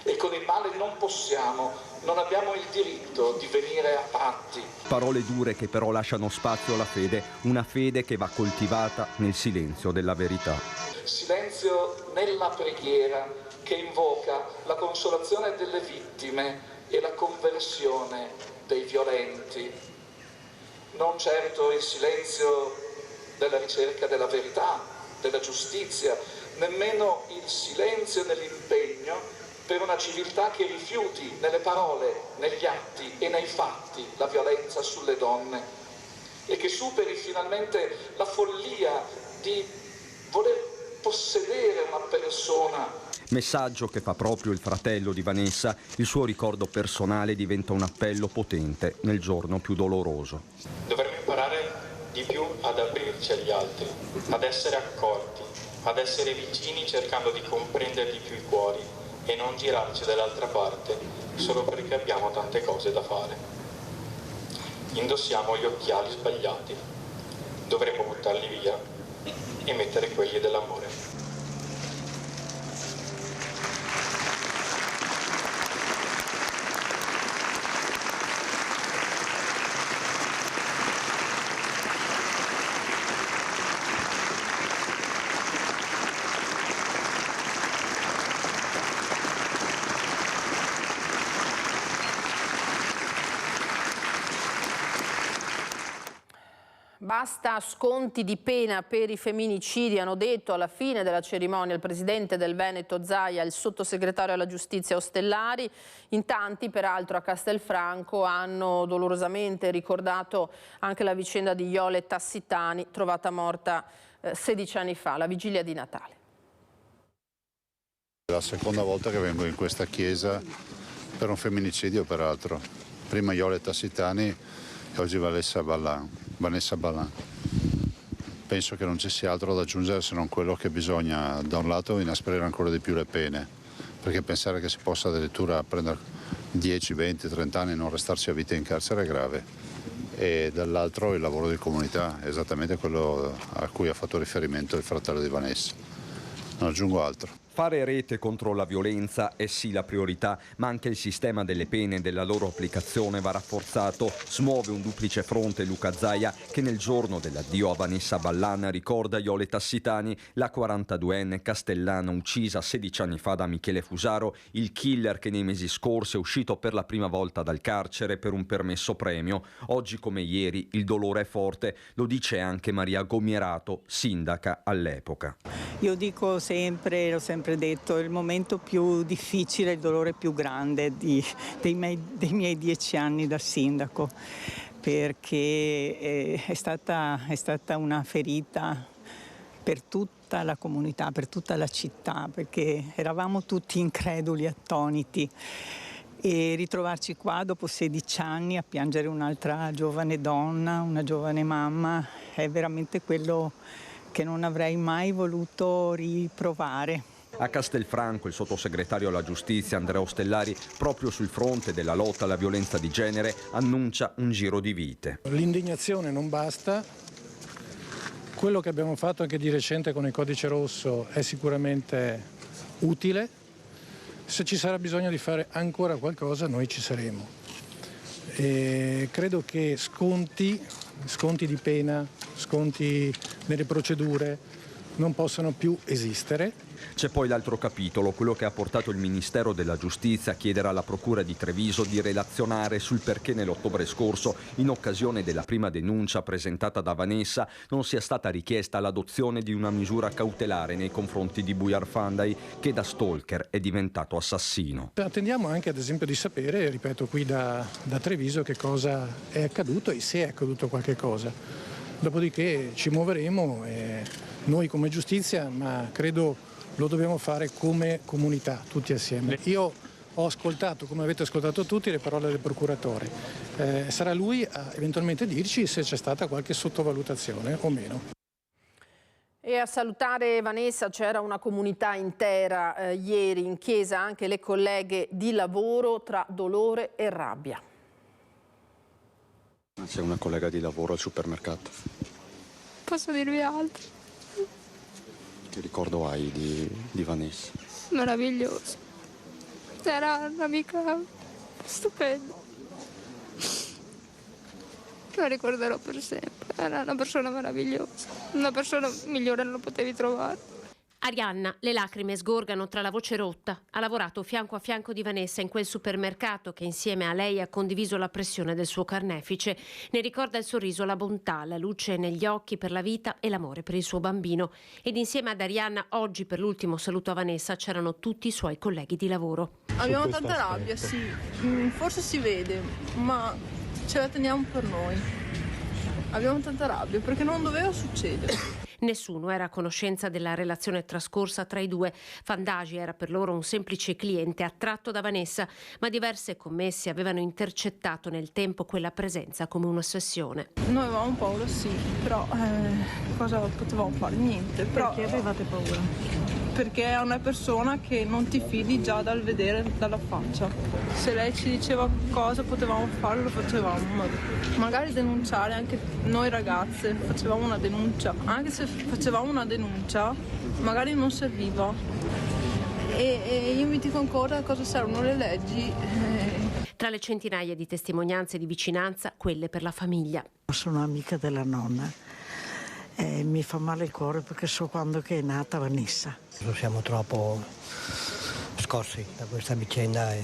e con il male non possiamo, non abbiamo il diritto di venire a patti. Parole dure che però lasciano spazio alla fede, una fede che va coltivata nel silenzio della verità. Silenzio nella preghiera che invoca la consolazione delle vittime e la conversione dei violenti. Non certo il silenzio della ricerca della verità, della giustizia, nemmeno il silenzio nell'impegno per una civiltà che rifiuti nelle parole, negli atti e nei fatti la violenza sulle donne e che superi finalmente la follia di voler possedere una persona. Messaggio che fa proprio il fratello di Vanessa. Il suo ricordo personale diventa un appello potente nel giorno più doloroso. Dovremmo imparare di più ad aprirci agli altri, ad essere accorti, ad essere vicini cercando di comprendere di più i cuori e non girarci dall'altra parte solo perché abbiamo tante cose da fare. Indossiamo gli occhiali sbagliati, dovremmo buttarli via e mettere quelli dell'amore. Basta sconti di pena per i femminicidi, hanno detto alla fine della cerimonia il presidente del Veneto Zaia e il sottosegretario alla giustizia Ostellari. In tanti, peraltro, a Castelfranco hanno dolorosamente ricordato anche la vicenda di Iole Tassitani, trovata morta 16 anni fa, la vigilia di Natale. È la seconda volta che vengo in questa chiesa per un femminicidio, peraltro. Prima Iole Tassitani e oggi Vanessa Ballan. Penso che non ci sia altro da aggiungere se non quello che bisogna, da un lato, inasprire ancora di più le pene, perché pensare che si possa addirittura prendere 10, 20, 30 anni e non restarci a vita in carcere è grave. E dall'altro il lavoro di comunità, esattamente quello a cui ha fatto riferimento il fratello di Vanessa. Non aggiungo altro. Fare rete contro la violenza è sì la priorità, ma anche il sistema delle pene e della loro applicazione va rafforzato. Smuove un duplice fronte Luca Zaia, che nel giorno dell'addio a Vanessa Ballan ricorda Iole Tassitani, la 42enne castellana uccisa 16 anni fa da Michele Fusaro, il killer che nei mesi scorsi è uscito per la prima volta dal carcere per un permesso premio. Oggi come ieri il dolore è forte, lo dice anche Maria Gomierato, sindaca all'epoca. Io dico sempre, l'ho sempre detto, il momento più difficile, il dolore più grande dei miei 10 anni da sindaco, perché è stata una ferita per tutta la comunità, per tutta la città, perché eravamo tutti increduli, attoniti. E ritrovarci qua dopo 16 anni a piangere un'altra giovane donna, una giovane mamma, è veramente quello che non avrei mai voluto riprovare. A Castelfranco il sottosegretario alla giustizia Andrea Ostellari, proprio sul fronte della lotta alla violenza di genere, annuncia un giro di vite. L'indignazione non basta, quello che abbiamo fatto anche di recente con il codice rosso è sicuramente utile, se ci sarà bisogno di fare ancora qualcosa noi ci saremo. E credo che sconti di pena, sconti nelle procedure non possano più esistere. C'è poi l'altro capitolo, quello che ha portato il Ministero della Giustizia a chiedere alla Procura di Treviso di relazionare sul perché nell'ottobre scorso, in occasione della prima denuncia presentata da Vanessa, non sia stata richiesta l'adozione di una misura cautelare nei confronti di Bujar Fandai, che da stalker è diventato assassino. Attendiamo anche ad esempio di sapere, ripeto qui da Treviso, che cosa è accaduto e se è accaduto qualche cosa. Dopodiché ci muoveremo, noi come giustizia, ma credo lo dobbiamo fare come comunità, tutti assieme. Io ho ascoltato, come avete ascoltato tutti, le parole del procuratore. Sarà lui a eventualmente dirci se c'è stata qualche sottovalutazione o meno. E a salutare Vanessa c'era una comunità intera ieri in chiesa, anche le colleghe di lavoro, tra dolore e rabbia. C'è una collega di lavoro al supermercato. Posso dirvi altro? Che ricordo hai di Vanessa? Meraviglioso. Era un'amica stupenda. La ricorderò per sempre. Era una persona meravigliosa. Una persona migliore non lo potevi trovare. Arianna, le lacrime sgorgano tra la voce rotta. Ha lavorato fianco a fianco di Vanessa in quel supermercato che insieme a lei ha condiviso la pressione del suo carnefice. Ne ricorda il sorriso, la bontà, la luce negli occhi per la vita e l'amore per il suo bambino. Ed insieme ad Arianna, oggi per l'ultimo saluto a Vanessa, c'erano tutti i suoi colleghi di lavoro. Abbiamo tanta rabbia, sì. Forse si vede, ma ce la teniamo per noi. Abbiamo tanta rabbia perché non doveva succedere. Nessuno era a conoscenza della relazione trascorsa tra i due. Fandagi era per loro un semplice cliente attratto da Vanessa, ma diverse commesse avevano intercettato nel tempo quella presenza come un'ossessione. Noi avevamo paura, sì, però cosa potevamo fare? Niente. Però, perché avevate paura? Perché è una persona che non ti fidi già dal vedere dalla faccia. Se lei ci diceva cosa potevamo fare, lo facevamo. Magari denunciare anche noi ragazze, facevamo una denuncia. Anche se facevamo una denuncia, magari non serviva. E io mi dico ancora a cosa servono le leggi. Tra le centinaia di testimonianze di vicinanza, quelle per la famiglia. Sono amica della nonna. Mi fa male il cuore perché so quando che è nata Vanessa. Siamo troppo scossi da questa vicenda e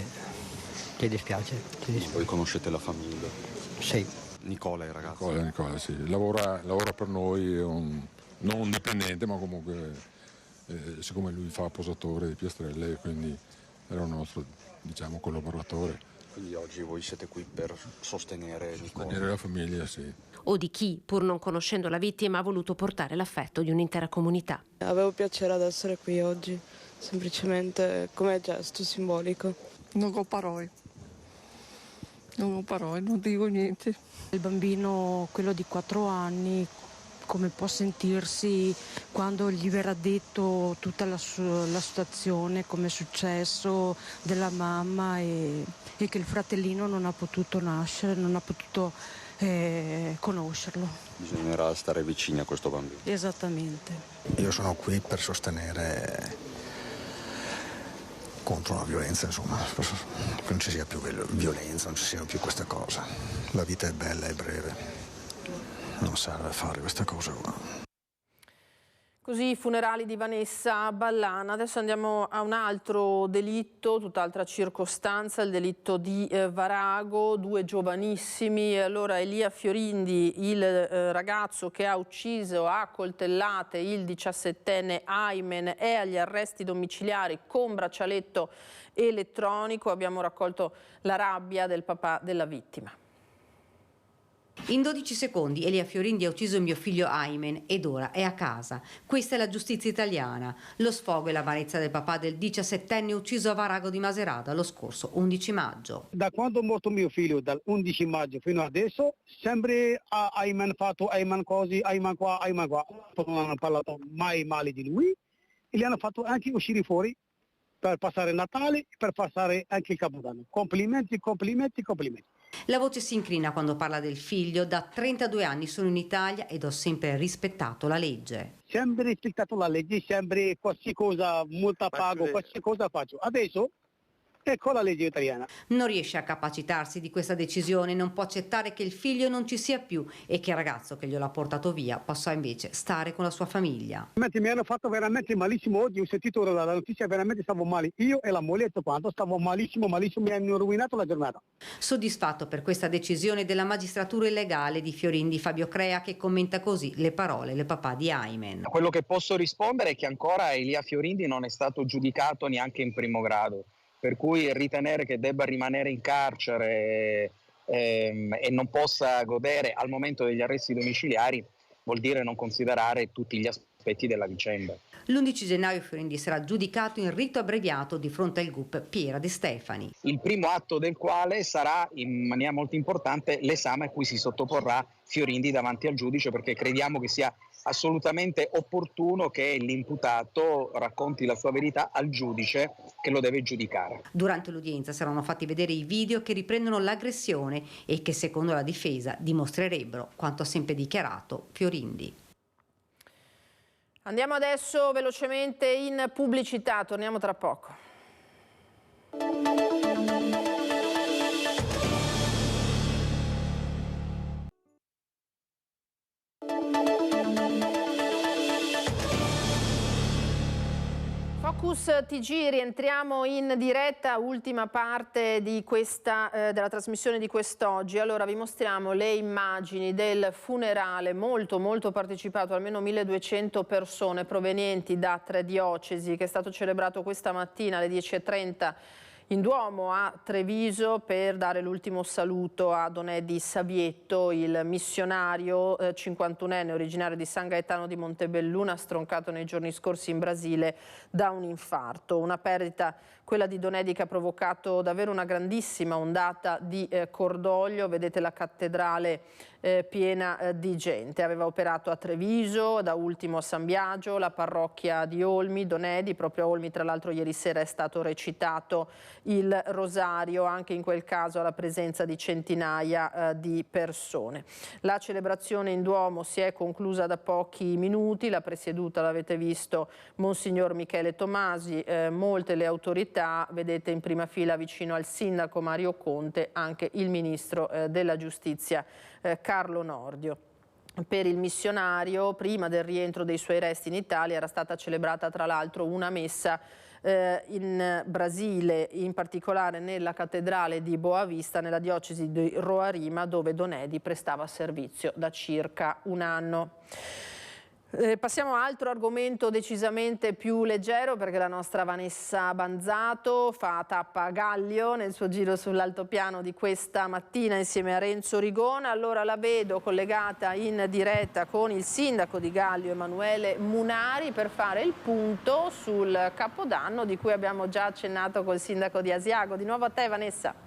ci dispiace. Voi conoscete la famiglia? Sì. Nicola, il ragazzo? Nicola, sì. Lavora per noi, è non un dipendente, ma comunque siccome lui fa posatore di piastrelle, quindi era un nostro, diciamo, collaboratore. Quindi oggi voi siete qui per sostenere Nicola? Sostenere la famiglia, sì. O di chi, pur non conoscendo la vittima, ha voluto portare l'affetto di un'intera comunità. Avevo piacere ad essere qui oggi, semplicemente come gesto simbolico. Non ho parole, non dico niente. Il bambino, quello di 4 anni, come può sentirsi quando gli verrà detto tutta la situazione, come è successo, della mamma e che il fratellino non ha potuto nascere, non ha potuto conoscerlo. Bisognerà stare vicini a questo bambino. Esattamente. Io sono qui per sostenere contro la violenza, insomma, che non ci sia più violenza, non ci sia più questa cosa. La vita è bella e breve, non serve fare questa cosa qua. Così i funerali di Vanessa Ballana. Adesso andiamo a un altro delitto, tutt'altra circostanza, il delitto di Varago, 2 giovanissimi. Allora Elia Fiorindi, il ragazzo che ha ucciso a coltellate il 17enne Aymen, è agli arresti domiciliari con braccialetto elettronico. Abbiamo raccolto la rabbia del papà della vittima. In 12 secondi Elia Fiorindi ha ucciso mio figlio Aymen ed ora è a casa. Questa è la giustizia italiana. Lo sfogo e l'amarezza del papà del 17enne ucciso a Varago di Macerata lo scorso 11 maggio. Da quando è morto mio figlio, dal 11 maggio fino adesso, sempre Aymen fatto, Aymen così, Aymen qua, Aymen qua. Non hanno parlato mai male di lui e li hanno fatto anche uscire fuori per passare Natale e per passare anche il Capodanno. Complimenti, complimenti, complimenti. La voce si incrina quando parla del figlio. Da 32 anni sono in Italia ed ho sempre rispettato la legge. Sempre rispettato la legge, sempre qualsiasi cosa, multa pago, qualsiasi cosa faccio. Adesso ecco la legge italiana. Non riesce a capacitarsi di questa decisione, non può accettare che il figlio non ci sia più e che il ragazzo che glielo ha portato via possa invece stare con la sua famiglia. Mi hanno fatto veramente malissimo oggi, ho sentito la notizia, veramente stavo male. Io e la moglie quando stavo malissimo, mi hanno rovinato la giornata. Soddisfatto per questa decisione della magistratura illegale di Fiorindi, Fabio Crea, che commenta così le parole del papà di Aymen. Quello che posso rispondere è che ancora Elia Fiorindi non è stato giudicato neanche in primo grado. Per cui ritenere che debba rimanere in carcere e non possa godere al momento degli arresti domiciliari vuol dire non considerare tutti gli aspetti della vicenda. L'11 gennaio Fiorindi sarà giudicato in rito abbreviato di fronte al GUP Piera De Stefani. Il primo atto del quale sarà in maniera molto importante l'esame a cui si sottoporrà Fiorindi davanti al giudice, perché crediamo che sia assolutamente opportuno che l'imputato racconti la sua verità al giudice che lo deve giudicare. Durante l'udienza saranno fatti vedere i video che riprendono l'aggressione e che secondo la difesa dimostrerebbero quanto ha sempre dichiarato Fiorindi. Andiamo adesso velocemente in pubblicità, torniamo tra poco. TG, rientriamo in diretta, ultima parte di della trasmissione di quest'oggi. Allora vi mostriamo le immagini del funerale molto partecipato, almeno 1200 persone provenienti da 3 diocesi, che è stato celebrato questa mattina alle 10:30 in Duomo a Treviso per dare l'ultimo saluto a Don Eddie Savietto, il missionario 51enne originario di San Gaetano di Montebelluna, stroncato nei giorni scorsi in Brasile da un infarto. Una perdita, quella di Don Eddie, che ha provocato davvero una grandissima ondata di cordoglio. Vedete la cattedrale piena di gente. Aveva operato a Treviso, da ultimo a San Biagio, la parrocchia di Olmi. Don Eddie, proprio a Olmi tra l'altro ieri sera è stato recitato il rosario, anche in quel caso alla presenza di centinaia di persone. La celebrazione in Duomo si è conclusa da pochi minuti, l'ha presieduta, l'avete visto, Monsignor Michele Tomasi, molte le autorità, vedete in prima fila vicino al sindaco Mario Conte anche il ministro della giustizia Carlo Nordio. Per il missionario, prima del rientro dei suoi resti in Italia, era stata celebrata tra l'altro una messa in Brasile, in particolare nella cattedrale di Boa Vista, nella diocesi di Roraima, dove Don Eddie prestava servizio da circa un anno. Passiamo a altro argomento decisamente più leggero, perché la nostra Vanessa Banzato fa tappa a Gallio nel suo giro sull'altopiano di questa mattina insieme a Renzo Rigona. Allora la vedo collegata in diretta con il sindaco di Gallio, Emanuele Munari, per fare il punto sul Capodanno di cui abbiamo già accennato col sindaco di Asiago. Di nuovo a te, Vanessa.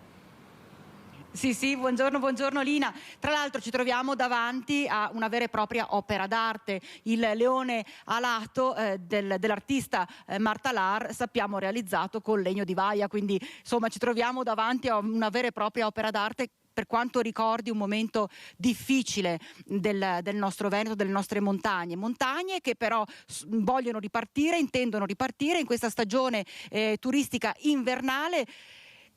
Sì, buongiorno Lina. Tra l'altro ci troviamo davanti a una vera e propria opera d'arte, il leone alato dell'artista Marta Lar, sappiamo realizzato con legno di vaia, quindi insomma ci troviamo davanti a una vera e propria opera d'arte, per quanto ricordi un momento difficile del nostro Veneto, delle nostre montagne che però vogliono ripartire, intendono ripartire in questa stagione turistica invernale,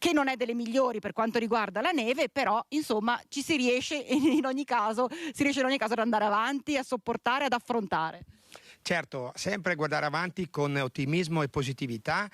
che non è delle migliori per quanto riguarda la neve, però insomma ci si riesce in ogni caso ad andare avanti, a sopportare, ad affrontare. Certo, sempre guardare avanti con ottimismo e positività.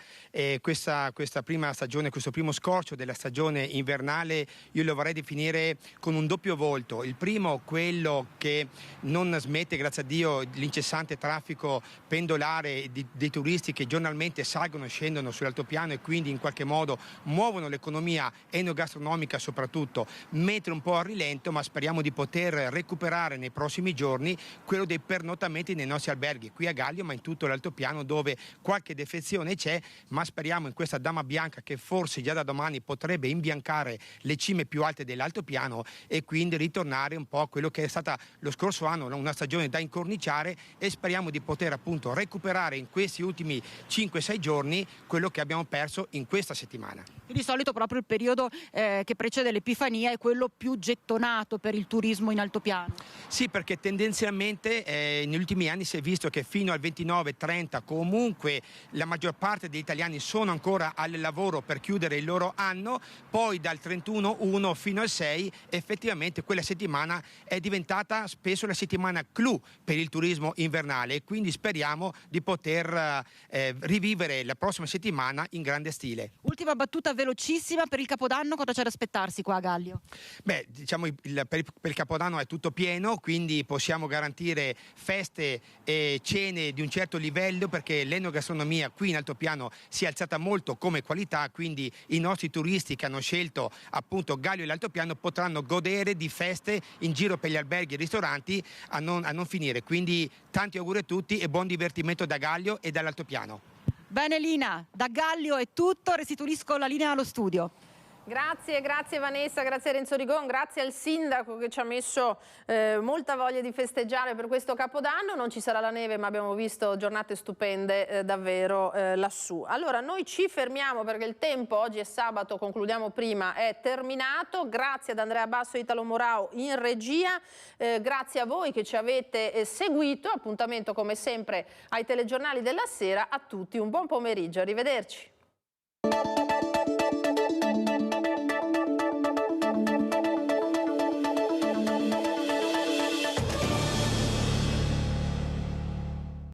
Questa prima stagione, questo primo scorcio della stagione invernale, io lo vorrei definire con un doppio volto. Il primo, quello che non smette, grazie a Dio, l'incessante traffico pendolare dei turisti che giornalmente salgono e scendono sull'altopiano e quindi in qualche modo muovono l'economia enogastronomica soprattutto, mettere un po' a rilento, ma speriamo di poter recuperare nei prossimi giorni quello dei pernottamenti nei nostri alberghi, qui a Gallio, ma in tutto l'altopiano, dove qualche defezione c'è, ma speriamo in questa dama bianca che forse già da domani potrebbe imbiancare le cime più alte dell'altopiano e quindi ritornare un po' a quello che è stata lo scorso anno, una stagione da incorniciare, e speriamo di poter appunto recuperare in questi ultimi 5-6 giorni quello che abbiamo perso in questa settimana. Di solito proprio il periodo che precede l'Epifania è quello più gettonato per il turismo in altopiano. Sì, perché tendenzialmente negli ultimi anni si è visto che fino al 29-30 comunque la maggior parte degli italiani sono ancora al lavoro per chiudere il loro anno, poi dal 31-1 fino al 6 effettivamente quella settimana è diventata spesso la settimana clou per il turismo invernale, e quindi speriamo di poter rivivere la prossima settimana in grande stile. Ultima battuta velocissima, per il Capodanno cosa c'è da aspettarsi qua a Gallio? Beh, diciamo per il Capodanno è tutto pieno, quindi possiamo garantire feste e cene di un certo livello, perché l'enogastronomia qui in altopiano si è alzata molto come qualità, quindi i nostri turisti che hanno scelto appunto Gallio e l'altopiano potranno godere di feste in giro per gli alberghi e ristoranti a non finire, quindi tanti auguri a tutti e buon divertimento da Gallio e dall'altopiano. Bene Lina, da Gallio è tutto, restituisco la linea allo studio. Grazie Vanessa, grazie a Renzo Rigon, grazie al sindaco che ci ha messo molta voglia di festeggiare per questo Capodanno. Non ci sarà la neve, ma abbiamo visto giornate stupende davvero lassù. Allora noi ci fermiamo perché il tempo, oggi è sabato, concludiamo prima, è terminato. Grazie ad Andrea Basso e Italo Morao in regia, grazie a voi che ci avete seguito. Appuntamento come sempre ai telegiornali della sera. A tutti un buon pomeriggio, arrivederci.